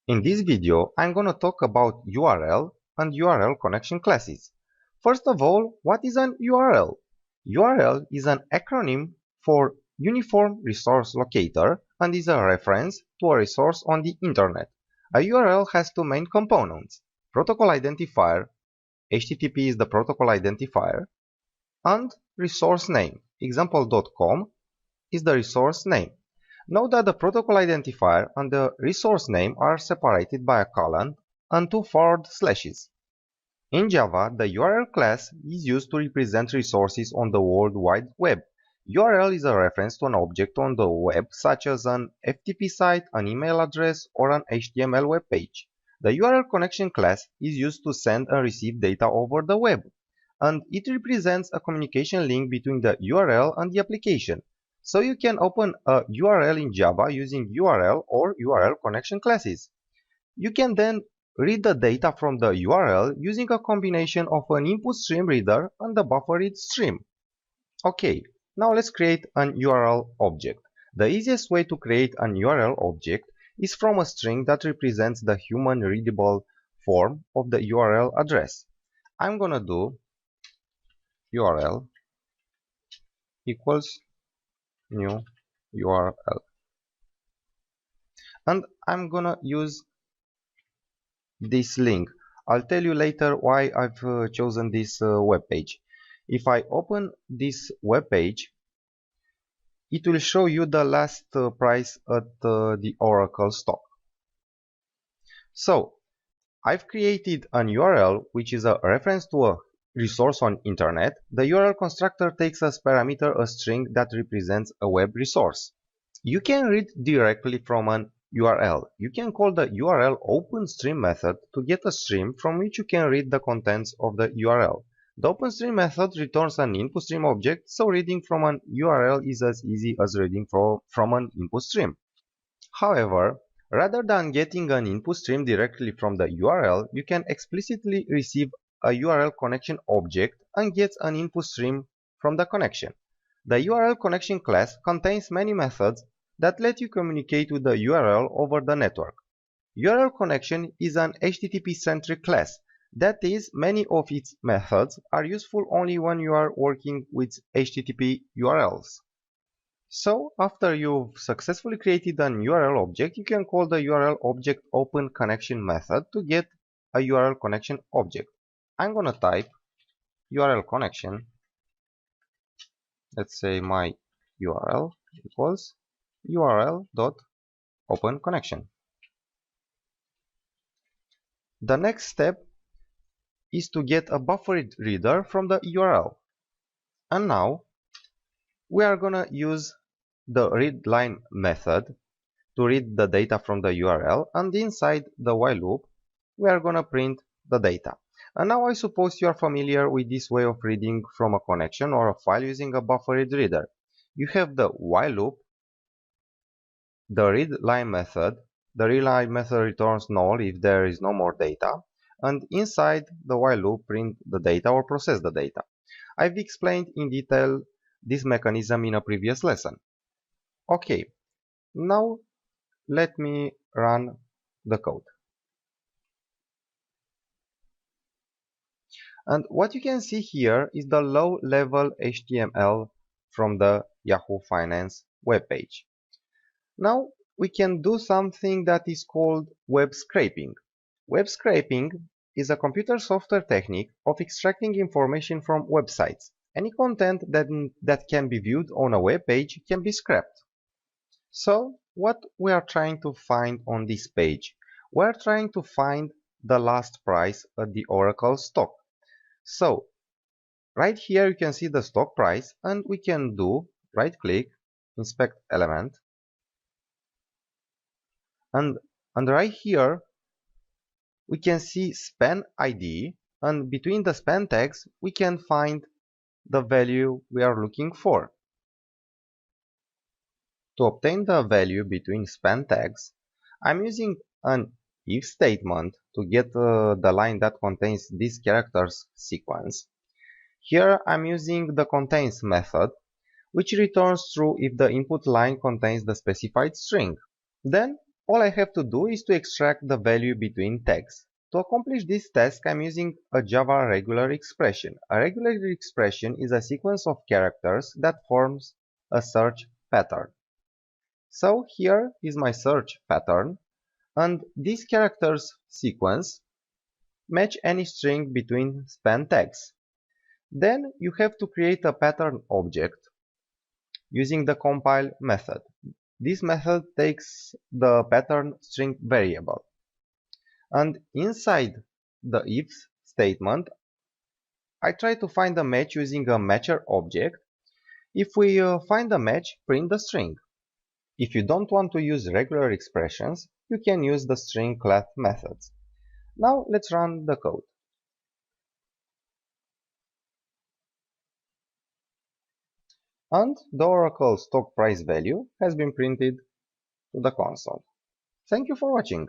In this video, I'm gonna talk about URL and URL connection classes. First of all, what is an URL? URL is an acronym for Uniform Resource Locator and is a reference to a resource on the internet. A URL has two main components: protocol identifier, HTTP is the protocol identifier, and resource name, example.com is the resource name. Note that the protocol identifier and the resource name are separated by a colon and two forward slashes. In Java, the URL class is used to represent resources on the World Wide Web. URL is a reference to an object on the web, such as an FTP site, an email address, or an HTML web page. The URL connection class is used to send and receive data over the web, and it represents a communication link between the URL and the application. So you can open a URL in Java using URL or URL connection classes. You can then read the data from the URL using a combination of an input stream reader and a buffer read stream. Okay, now let's create an URL object. The easiest way to create an URL object is from a string that represents the human readable form of the URL address. I'm gonna do URL equals new URL, and I'm gonna use this link. I'll tell you later why I've chosen this web page. If I open this web page, it will show you the last price at the Oracle stock. So I've created an URL which is a reference to a resource on internet. The URL constructor takes as parameter a string that represents a web resource. You can read directly from an URL. You can call the URL OpenStream method to get a stream from which you can read the contents of the URL. The OpenStream method returns an input stream object, so reading from an URL is as easy as reading from an input stream. However, rather than getting an input stream directly from the URL, you can explicitly receive a URL connection object and get an input stream from the connection. The URL connection class contains many methods that let you communicate with the URL over the network. URL connection is an HTTP-centric class. That is, many of its methods are useful only when you are working with HTTP URLs. So, after you've successfully created an URL object, you can call the URL object openConnection method to get a URL connection object. I'm gonna type URL connection. Let's say my URL equals URL.openConnection. The next step is to get a buffer reader from the URL. And now we are gonna use the readLine method to read the data from the URL, and inside the while loop we are gonna print the data. And now I suppose you are familiar with this way of reading from a connection or a file using a buffer reader. You have the while loop, the readLine method. The readLine method returns null if there is no more data, and inside the while loop print the data or process the data. I've explained in detail this mechanism in a previous lesson. Okay, now let me run the code. And what you can see here is the low-level HTML from the Yahoo Finance webpage. Now we can do something that is called web scraping. Web scraping is a computer software technique of extracting information from websites. Any content that can be viewed on a web page can be scraped. So what we are trying to find on this page? We are trying to find the last price at the Oracle stock. So right here you can see the stock price, and we can do right click, inspect element, and right here we can see span ID, and between the span tags we can find the value we are looking for. To obtain the value between span tags, I'm using an if statement to get the line that contains this characters sequence. Here I'm using the contains method, which returns true if the input line contains the specified string. Then all I have to do is to extract the value between tags. To accomplish this task, I'm using a Java regular expression. A regular expression is a sequence of characters that forms a search pattern. So here is my search pattern, and this characters sequence match any string between span tags. Then you have to create a pattern object using the compile method. This method takes the pattern string variable. And inside the if statement, I try to find a match using a matcher object. If we find a match, print the string. If you don't want to use regular expressions, you can use the string class methods. Now let's run the code. And the Oracle stock price value has been printed to the console. Thank you for watching.